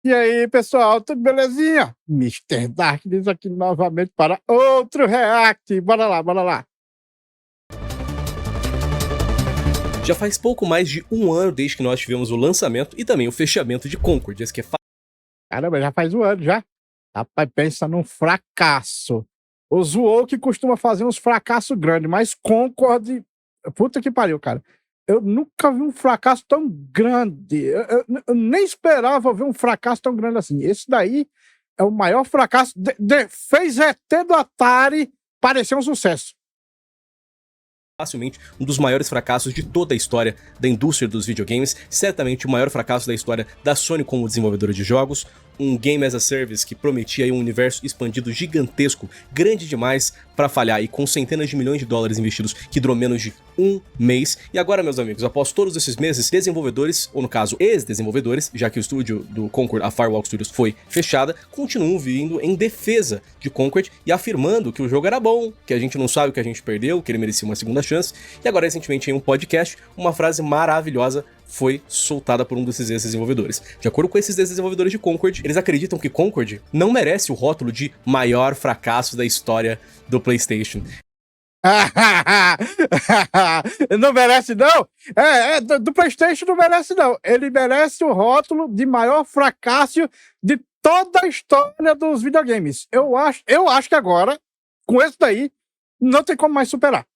E aí, pessoal, tudo belezinha? Mister Darkness aqui novamente para outro react. Bora lá, bora lá. Já faz pouco mais de um ano desde que nós tivemos o lançamento e também o fechamento de Concord. Esse que é Caramba, já faz um ano já. Rapaz, pensa num fracasso. O Zuou que costuma fazer uns fracassos grandes, mas Concord... Puta que pariu, cara. Eu nunca vi um fracasso tão grande. Eu nem esperava ver um fracasso tão grande assim. Esse daí é o maior fracasso. Fez ET do Atari parecer um sucesso. facilmente um dos maiores fracassos de toda a história da indústria dos videogames, certamente o maior fracasso da história da Sony como desenvolvedora de jogos, um Game as a Service que prometia aí um universo expandido gigantesco, grande demais para falhar e com centenas de milhões de dólares investidos que durou menos de um mês. E agora, meus amigos, após todos esses meses, desenvolvedores, ou no caso, ex-desenvolvedores, já que o estúdio do Concord, a Firewalk Studios, foi fechada, continuam vindo em defesa de Concord e afirmando que o jogo era bom, que a gente não sabe o que a gente perdeu, que ele merecia uma segunda chance. E agora, recentemente, em um podcast, uma frase maravilhosa foi soltada por um desses ex-desenvolvedores. De acordo com esses desenvolvedores de Concord, eles acreditam que Concord não merece o rótulo de maior fracasso da história do PlayStation. Não merece, não? Do PlayStation não merece, não. Ele merece o rótulo de maior fracasso de toda a história dos videogames. Eu acho que agora, com esse daí, não tem como mais superar.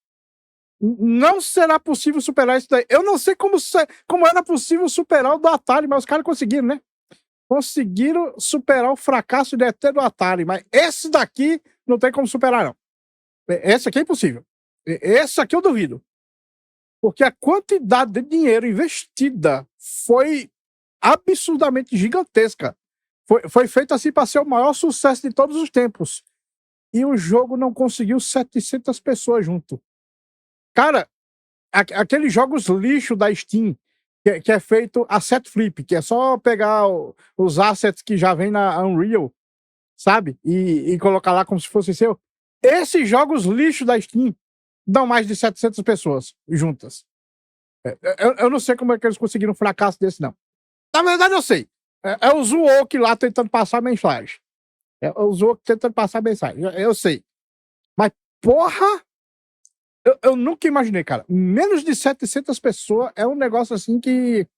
Não será possível superar isso daí. Eu não sei como era possível superar o do Atari, mas os caras conseguiram, né? Conseguiram superar o fracasso de ET do Atari, mas esse daqui não tem como superar, não. Esse aqui é impossível. Esse aqui eu duvido. Porque a quantidade de dinheiro investida foi absurdamente gigantesca. Foi feito assim para ser o maior sucesso de todos os tempos. E o jogo não conseguiu 700 pessoas junto. Cara, aqueles jogos lixo da Steam, que é feito asset flip, que é só pegar os assets que já vem na Unreal, sabe? E colocar lá como se fosse seu. Esses jogos lixo da Steam dão mais de 700 pessoas juntas. Eu não sei como é que eles conseguiram um fracasso desse, não. Na verdade, eu sei. É o Zuok lá tentando passar mensagem. É o Zuok tentando passar mensagem. Eu sei. Mas, porra! Eu nunca imaginei, cara. Menos de 700 pessoas é um negócio assim que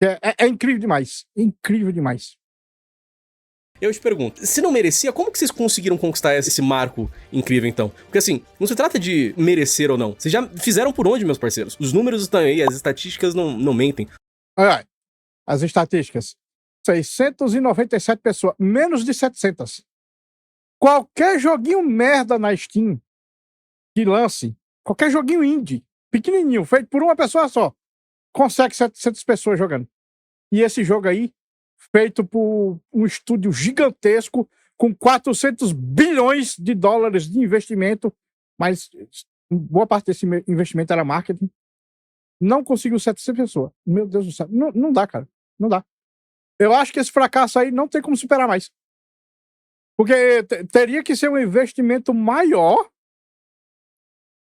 é incrível demais. Incrível demais. Eu te pergunto, se não merecia, como que vocês conseguiram conquistar esse marco incrível, então? Porque assim, não se trata de merecer ou não. Vocês já fizeram por onde, meus parceiros? Os números estão aí, as estatísticas não mentem. Olha, as estatísticas. 697 pessoas. Menos de 700. Qualquer joguinho merda na Steam que lance, qualquer joguinho indie, pequenininho, feito por uma pessoa só, consegue 700 pessoas jogando. E esse jogo aí, feito por um estúdio gigantesco, com 400 bilhões de dólares de investimento, mas boa parte desse investimento era marketing, não conseguiu 700 pessoas. Meu Deus do céu. Não dá, cara. Não dá. Eu acho que esse fracasso aí não tem como superar mais. Porque teria que ser um investimento maior,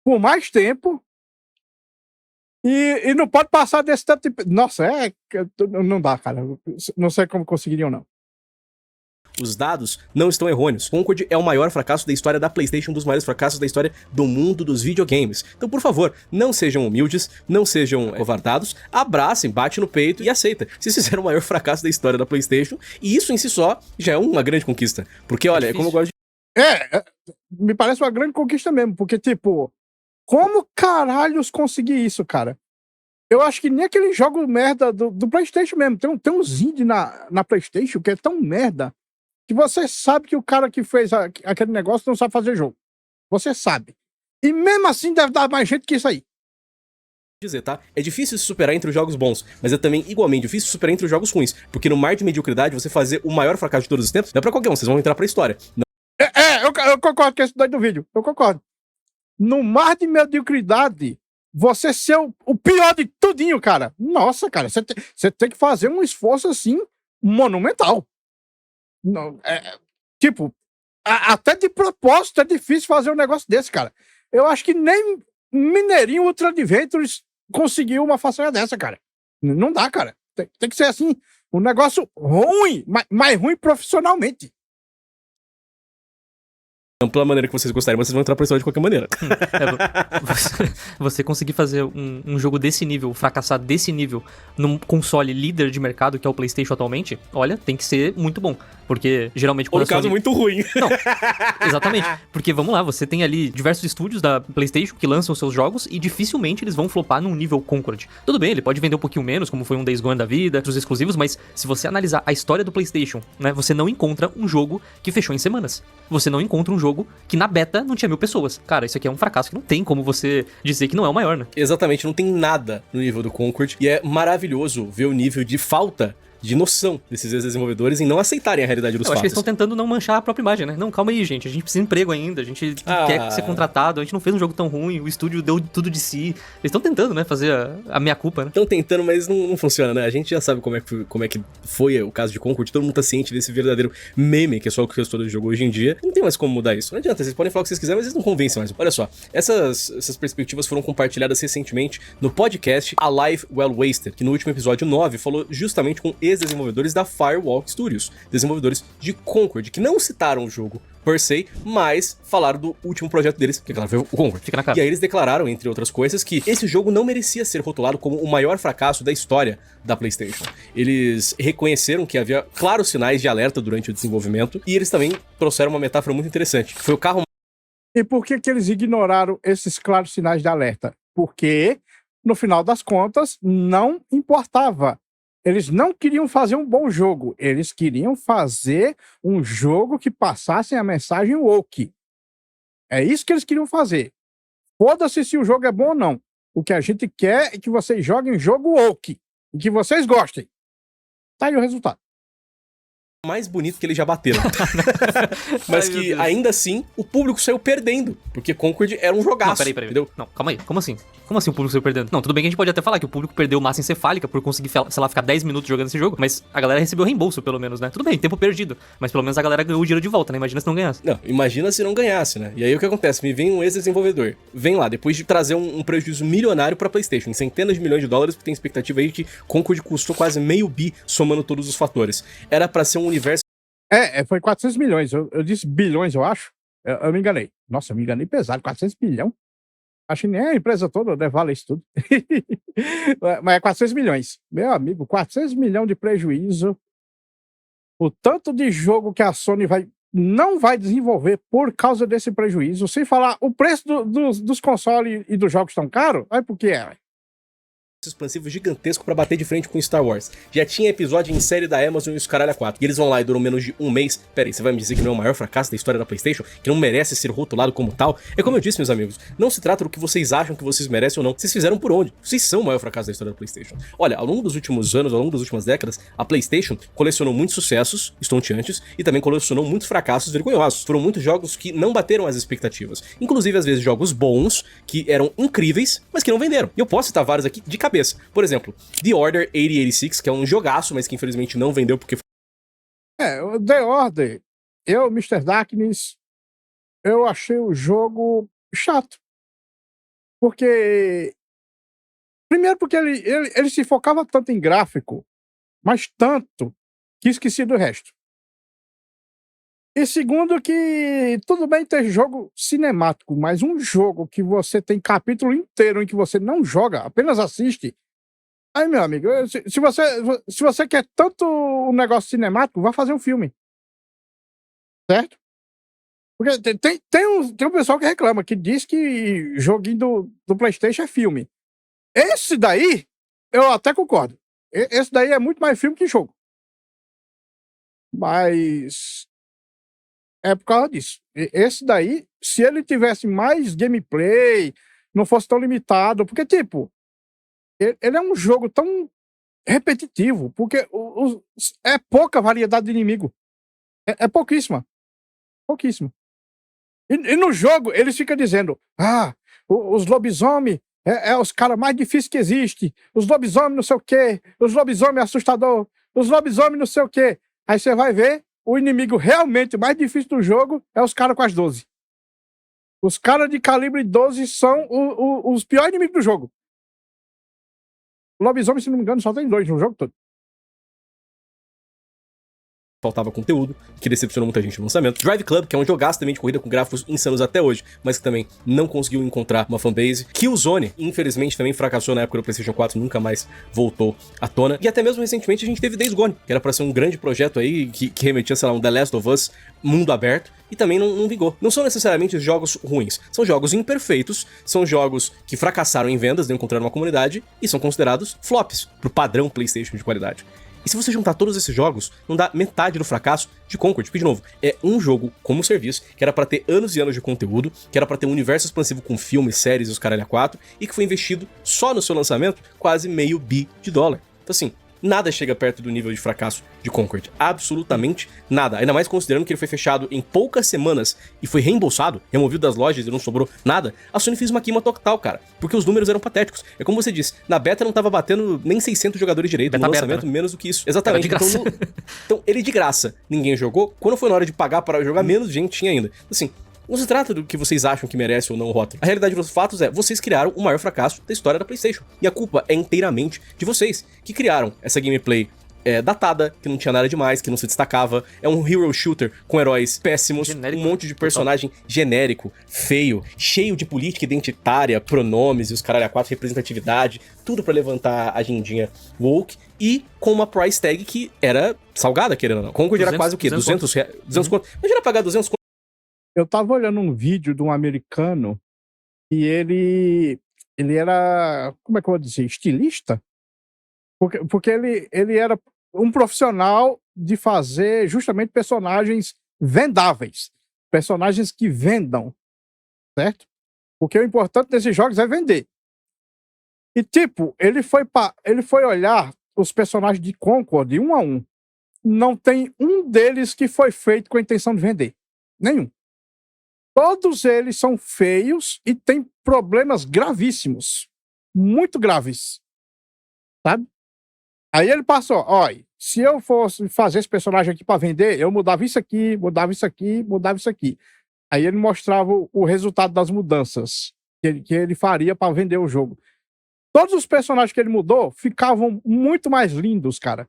por mais tempo, e não pode passar desse tanto de... Nossa, não dá, cara. Não sei como conseguiriam, não. Os dados não estão errôneos. Concord é o maior fracasso da história da PlayStation, um dos maiores fracassos da história do mundo dos videogames. Então, por favor, não sejam humildes, não sejam covardados, abracem, bate no peito e aceita. Vocês fizeram o maior fracasso da história da PlayStation, e isso em si só já é uma grande conquista. Porque, olha, é como eu gosto de... Me parece uma grande conquista mesmo, porque, tipo, como caralhos conseguir isso, cara? Eu acho que nem aquele jogo merda do PlayStation mesmo. Tem uns indie na PlayStation que é tão merda que você sabe que o cara que fez aquele negócio não sabe fazer jogo. Você sabe. E mesmo assim deve dar mais gente que isso aí. dizer, tá? É difícil se superar entre os jogos bons, mas é também igualmente difícil se superar entre os jogos ruins, porque no mar de mediocridade você fazer o maior fracasso de todos os tempos não é pra qualquer um, vocês vão entrar pra história. Eu concordo com esse daí do vídeo. Eu concordo. No mar de mediocridade, você ser o pior de tudinho, cara. Nossa, cara, você tem que fazer um esforço assim monumental. Não, tipo, até de propósito é difícil fazer um negócio desse, cara. Eu acho que nem Mineirinho Ultra Adventures conseguiu uma façanha dessa, cara. Não dá, cara. Tem que ser assim, Um negócio ruim, mas ruim profissionalmente. Não pela maneira que vocês gostariam, mas vocês vão entrar pra história de qualquer maneira. Você conseguir fazer um jogo desse nível, fracassar desse nível, num console líder de mercado, que é o PlayStation atualmente, olha, tem que ser muito bom. Porque, geralmente, Ou quando no caso, muito ruim. Não, exatamente. Porque, vamos lá, você tem ali diversos estúdios da PlayStation que lançam seus jogos e dificilmente eles vão flopar num nível Concord. Tudo bem, ele pode vender um pouquinho menos, como foi um Days Gone da vida, outros exclusivos, mas se você analisar a história do PlayStation, né, você não encontra um jogo que fechou em semanas. Você não encontra um jogo que na beta não tinha 1000 pessoas. Cara, isso aqui é um fracasso que não tem como você dizer que não é o maior, né? Exatamente, não tem nada no nível do Concord. E é maravilhoso ver o nível de falta de noção desses ex-desenvolvedores em não aceitarem a realidade dos Eu acho que eles fatos. estão tentando não manchar a própria imagem, né? Não, calma aí, gente. A gente precisa de emprego ainda. A gente quer ser contratado. A gente não fez um jogo tão ruim. O estúdio deu tudo de si. Eles estão tentando, né? Fazer a meia-culpa, né? Estão tentando, mas não funciona, né? A gente já sabe como é que foi o caso de Concord. Todo mundo tá ciente desse verdadeiro meme, que é só o que o gestor do jogo hoje em dia. Não tem mais como mudar isso. Não adianta, vocês podem falar o que vocês quiserem, mas eles não convencem mais. Olha só, essas perspectivas foram compartilhadas recentemente no podcast A Life Well Wasted, que no último episódio 9 falou justamente com ex-desenvolvedores da Firewalk Studios, desenvolvedores de Concord, que não citaram o jogo per se, mas falaram do último projeto deles, que claro foi o Concord. Fica na cara. E aí eles declararam, entre outras coisas, que esse jogo não merecia ser rotulado como o maior fracasso da história da PlayStation. Eles reconheceram que havia claros sinais de alerta durante o desenvolvimento, e eles também trouxeram uma metáfora muito interessante. Foi o carro... E por que eles ignoraram esses claros sinais de alerta? Porque, no final das contas, não importava. Eles não queriam fazer um bom jogo. Eles queriam fazer um jogo que passasse a mensagem woke. É isso que eles queriam fazer. Foda-se se o jogo é bom ou não. O que a gente quer é que vocês joguem jogo woke. E que vocês gostem. Tá aí o resultado. mais bonito que eles já bateram. Mas Ai, que, ainda assim, o público saiu perdendo. Porque Concord era um jogaço. Não, peraí. Entendeu? Não, calma aí. Como assim? Como assim o público saiu perdendo? Não, tudo bem que a gente pode até falar que o público perdeu massa encefálica por conseguir, sei lá, ficar 10 minutos jogando esse jogo, mas a galera recebeu reembolso, pelo menos, né? Tudo bem, tempo perdido, mas pelo menos a galera ganhou o dinheiro de volta, né? Imagina se não ganhasse. Não, imagina se não ganhasse, né? E aí o que acontece? Me vem um ex-desenvolvedor. Vem lá, depois de trazer um prejuízo milionário pra PlayStation, em centenas de milhões de dólares, porque tem expectativa aí de que Concord custou quase meio bi, somando todos os fatores. Era pra ser um universo... Foi 400 milhões. Eu disse bilhões, eu acho. Eu me enganei. Nossa, eu me enganei pesado. 400 milhões. Acho que nem a empresa toda deve valer isso tudo. Mas é 400 milhões. Meu amigo, 400 milhões de prejuízo. O tanto de jogo que a Sony não vai desenvolver por causa desse prejuízo. Sem falar, o preço dos consoles e dos jogos tão caro. Aí por que é? expansivo gigantesco pra bater de frente com Star Wars. Já tinha episódio em série da Amazon e os caralho a 4. E eles vão lá e duram menos de um mês. Pera aí, você vai me dizer que não é o maior fracasso da história da PlayStation? Que não merece ser rotulado como tal? É como eu disse, meus amigos, não se trata do que vocês acham que vocês merecem ou não. Vocês fizeram por onde? Vocês são o maior fracasso da história da PlayStation. Olha, ao longo dos últimos anos, ao longo das últimas décadas, a PlayStation colecionou muitos sucessos estonteantes e também colecionou muitos fracassos vergonhosos. Foram muitos jogos que não bateram as expectativas. Inclusive, às vezes, jogos bons, que eram incríveis, mas que não venderam. E eu posso citar vários aqui de cabeça. Por exemplo, The Order 8086, que é um jogaço, mas que infelizmente não vendeu porque... O The Order, Mr. Darkness, eu achei o jogo chato. Porque... Primeiro porque ele se focava tanto em gráfico, mas tanto, que esqueci do resto. E segundo que tudo bem ter jogo cinemático, mas um jogo que você tem capítulo inteiro em que você não joga, apenas assiste. Aí, meu amigo, se você quer tanto um negócio cinemático, vá fazer um filme. Certo? Porque tem um pessoal que reclama, que diz que joguinho do PlayStation é filme. Esse daí, eu até concordo. Esse daí é muito mais filme que jogo. Mas é por causa disso. Esse daí, se ele tivesse mais gameplay, não fosse tão limitado, porque, tipo, ele é um jogo tão repetitivo, porque é pouca variedade de inimigo. É pouquíssima. Pouquíssima. E no jogo, eles ficam dizendo, os lobisomens é os caras mais difíceis que existe. Os lobisomens não sei o quê. Os lobisomens assustador. Os lobisomens não sei o quê. Aí você vai ver, o inimigo realmente mais difícil do jogo é os caras com as 12. Os caras de calibre 12 são os piores inimigos do jogo. O lobisomem, se não me engano, só tem 2 no jogo todo. faltava conteúdo, que decepcionou muita gente no lançamento. Drive Club, que é um jogaço também de corrida com gráficos insanos até hoje, mas que também não conseguiu encontrar uma fanbase. Killzone, infelizmente, também fracassou na época do PlayStation 4, nunca mais voltou à tona. E até mesmo recentemente a gente teve Days Gone, que era pra ser um grande projeto aí, que remetia, sei lá, um The Last of Us, mundo aberto, e também não vingou. Não são necessariamente jogos ruins, são jogos imperfeitos, são jogos que fracassaram em vendas, não encontraram uma comunidade, e são considerados flops, pro padrão PlayStation de qualidade. E se você juntar todos esses jogos, não dá metade do fracasso de Concord. Porque, de novo, é um jogo como serviço, que era pra ter anos e anos de conteúdo, que era pra ter um universo expansivo com filmes, séries e os caralho a 4, e que foi investido só no seu lançamento quase $500 milhões. Então, assim, nada chega perto do nível de fracasso de Concord. Absolutamente nada. Ainda mais considerando que ele foi fechado em poucas semanas e foi reembolsado, removido das lojas e não sobrou nada. A Sony fez uma queima total, cara. Porque os números eram patéticos. É como você disse, na beta não tava batendo nem 600 jogadores direito. Beta No aberta, lançamento, né? menos do que isso. Exatamente. Era de graça. Então, ele de graça. Ninguém jogou. Quando foi na hora de pagar para jogar, menos gente tinha ainda. Assim, não se trata do que vocês acham que merece ou não o rótulo. A realidade dos fatos é, vocês criaram o maior fracasso da história da PlayStation. E a culpa é inteiramente de vocês, que criaram essa gameplay datada, que não tinha nada demais, que não se destacava. É um hero shooter com heróis péssimos, Genérico, um monte de personagem genérico, feio, cheio de política identitária, pronomes e os caralho a 4, representatividade, tudo pra levantar a agendinha woke. E com uma price tag que era salgada, querendo ou não. Concord era quase o quê? 200 reais? 200 conto? Imagina pagar 200 conto. Eu tava olhando um vídeo de um americano e ele era, como é que eu vou dizer, estilista? Porque ele era um profissional de fazer justamente personagens vendáveis, personagens que vendam, certo? Porque o importante desses jogos é vender. E tipo, ele foi olhar os personagens de Concord um a um. Não tem um deles que foi feito com a intenção de vender. Nenhum. Todos eles são feios e têm problemas gravíssimos. Muito graves. Sabe? Aí ele passou, olha, se eu fosse fazer esse personagem aqui pra vender, eu mudava isso aqui, mudava isso aqui, mudava isso aqui. Aí ele mostrava o resultado das mudanças que ele faria pra vender o jogo. Todos os personagens que ele mudou ficavam muito mais lindos, cara.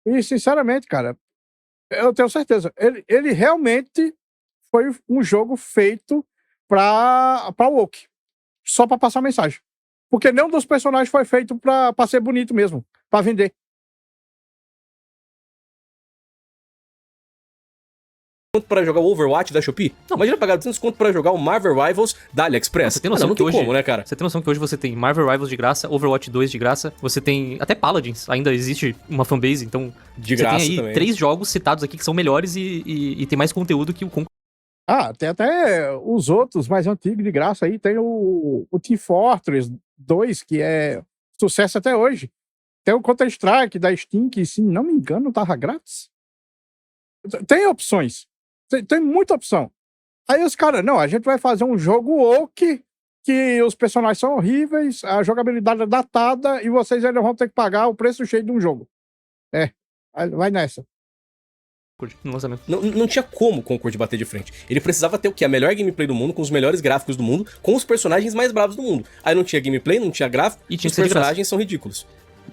E, sinceramente, cara, eu tenho certeza, ele realmente foi um jogo feito pra woke. Só pra passar mensagem. Porque nenhum dos personagens foi feito pra ser bonito mesmo, pra vender. Pra jogar o Overwatch da Shopee? Não, imagina pagar 200 conto pra jogar o Marvel Rivals da AliExpress. Você tem noção não que tem hoje, como, né, cara? Você tem noção que hoje você tem Marvel Rivals de graça, Overwatch 2 de graça, você tem até Paladins, ainda existe uma fanbase, então De você graça tem aí também. 3 jogos citados aqui que são melhores e tem mais conteúdo que o Concord. Ah, tem até os outros mais antigos de graça aí. Tem o Team Fortress 2, que é sucesso até hoje. Tem o Counter-Strike da Steam, que, se não me engano, tava grátis. Tem opções. Tem muita opção. Aí os caras, não, a gente vai fazer um jogo woke, que os personagens são horríveis, a jogabilidade é datada, e vocês ainda vão ter que pagar o preço cheio de um jogo. Vai nessa. No lançamento. Não tinha como o Concord bater de frente. Ele precisava ter o quê? A melhor gameplay do mundo, com os melhores gráficos do mundo, com os personagens mais bravos do mundo. Aí não tinha gameplay, não tinha gráfico, E tinha os que ser de graça. personagens são ridículos.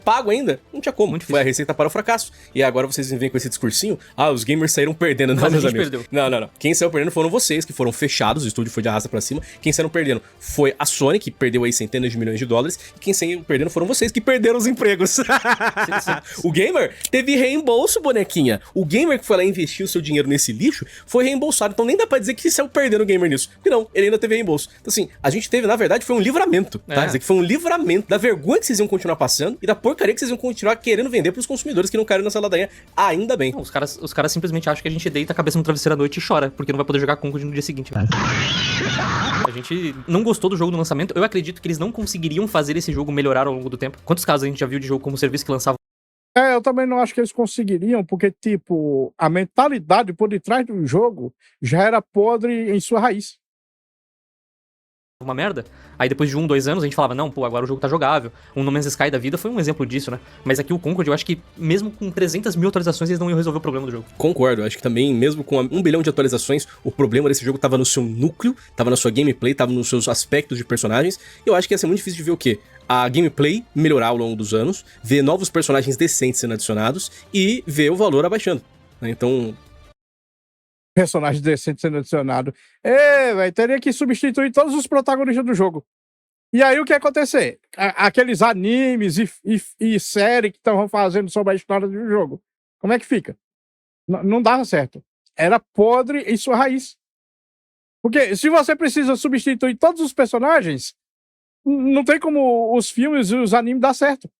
Pago ainda? Não tinha como. Muito Foi a difícil. receita para o fracasso. E agora vocês vêm com esse discursinho. Ah, os gamers saíram perdendo. Não, Mas a meus gente amigos. perdeu. Não. Quem saiu perdendo foram vocês, que foram fechados. O estúdio foi de arrasta pra cima. Quem saíram perdendo foi a Sony, que perdeu aí centenas de milhões de dólares. E quem saiu perdendo foram vocês, que perderam os empregos. O gamer teve reembolso, bonequinha. O gamer que foi lá investir o seu dinheiro nesse lixo foi reembolsado. Então nem dá pra dizer que saiu perdendo o gamer nisso. Porque não, ele ainda teve reembolso. Então assim, a gente teve, na verdade, foi um livramento. Tá? Quer dizer que foi um livramento da vergonha que vocês iam continuar passando e da porcaria que vocês iam continuar querendo vender pros consumidores que não caíram nessa ladainha. Ainda bem. Não, os caras simplesmente acham que a gente deita a cabeça no travesseiro à noite e chora, porque não vai poder jogar Concord no dia seguinte. A gente não gostou do jogo no lançamento. Eu acredito que eles não conseguiriam fazer esse jogo melhorar ao longo do tempo. Quantos casos a gente já viu de jogo como serviço que lançava Eu também não acho que eles conseguiriam, porque, tipo, a mentalidade por detrás do jogo já era podre em sua raiz. uma merda? Aí depois de 1, 2 anos a gente falava, não, pô, agora o jogo tá jogável. Um No Man's Sky da vida foi um exemplo disso, né? Mas aqui o Concord, eu acho que mesmo com 300 mil atualizações, eles não iam resolver o problema do jogo. Concordo, acho que também, mesmo com 1 bilhão de atualizações, o problema desse jogo tava no seu núcleo, tava na sua gameplay, tava nos seus aspectos de personagens, e eu acho que ia ser muito difícil de ver o quê? A gameplay melhorar ao longo dos anos, ver novos personagens decentes sendo adicionados, e ver o valor abaixando. né? Então, Personagem decente sendo adicionado. Velho, teria que substituir todos os protagonistas do jogo. E aí o que ia acontecer? Aqueles animes e série que estavam fazendo sobre a história do jogo. Como é que fica? Não dava certo. Era podre em sua raiz. Porque se você precisa substituir todos os personagens, não tem como os filmes e os animes dar certo.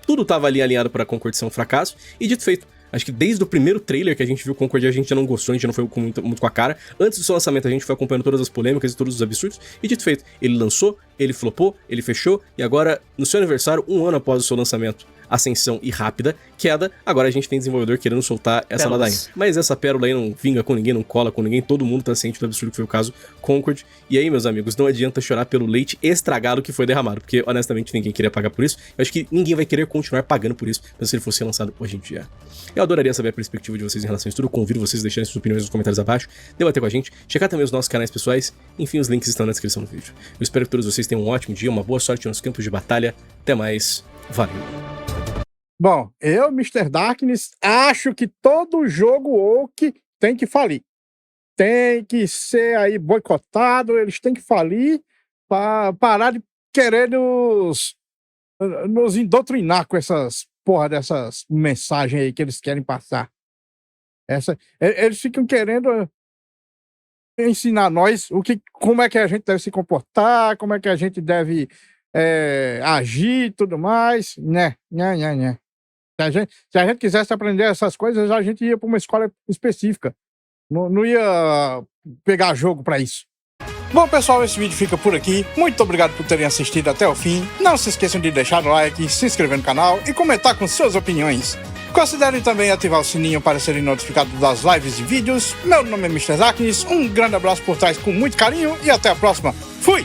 tudo tava ali alinhado pra Concord ser um fracasso, e dito feito. Acho que desde o primeiro trailer que a gente viu Concord, a gente já não gostou, a gente já não foi muito com a cara. Antes do seu lançamento, a gente foi acompanhando todas as polêmicas e todos os absurdos. E dito feito, ele lançou, ele flopou, ele fechou, e agora, no seu aniversário, 1 ano após o seu lançamento, ascensão e rápida queda, agora a gente tem desenvolvedor querendo soltar essa ladainha. Mas essa pérola aí não vinga com ninguém, não cola com ninguém, todo mundo tá ciente do absurdo que foi o caso Concord. E aí, meus amigos, não adianta chorar pelo leite estragado que foi derramado, porque honestamente ninguém queria pagar por isso. Eu acho que ninguém vai querer continuar pagando por isso, mas se ele fosse lançado hoje em dia. Eu adoraria saber a perspectiva de vocês em relação a isso tudo, convido vocês a deixarem suas opiniões nos comentários abaixo, debater com a gente, checar também os nossos canais pessoais, enfim, os links estão na descrição do vídeo. Eu espero que todos vocês tenham um ótimo dia, uma boa sorte nos campos de batalha, até mais, valeu! Bom, eu, Mr. Darkness, acho que todo jogo woke tem que falir. Tem que ser aí boicotado, eles têm que falir para parar de querer nos indoutrinar com essas porra dessas mensagens aí que eles querem passar. Eles ficam querendo ensinar nós como é que a gente deve se comportar, como é que a gente deve agir e tudo mais, né? Se a gente quisesse aprender essas coisas, a gente ia para uma escola específica. Não ia pegar jogo para isso. Bom, pessoal, esse vídeo fica por aqui. Muito obrigado por terem assistido até o fim. Não se esqueçam de deixar o like, se inscrever no canal e comentar com suas opiniões. Considerem também ativar o sininho para serem notificados das lives e vídeos. Meu nome é Mr. Darkness, um grande abraço por trás com muito carinho e até a próxima. Fui!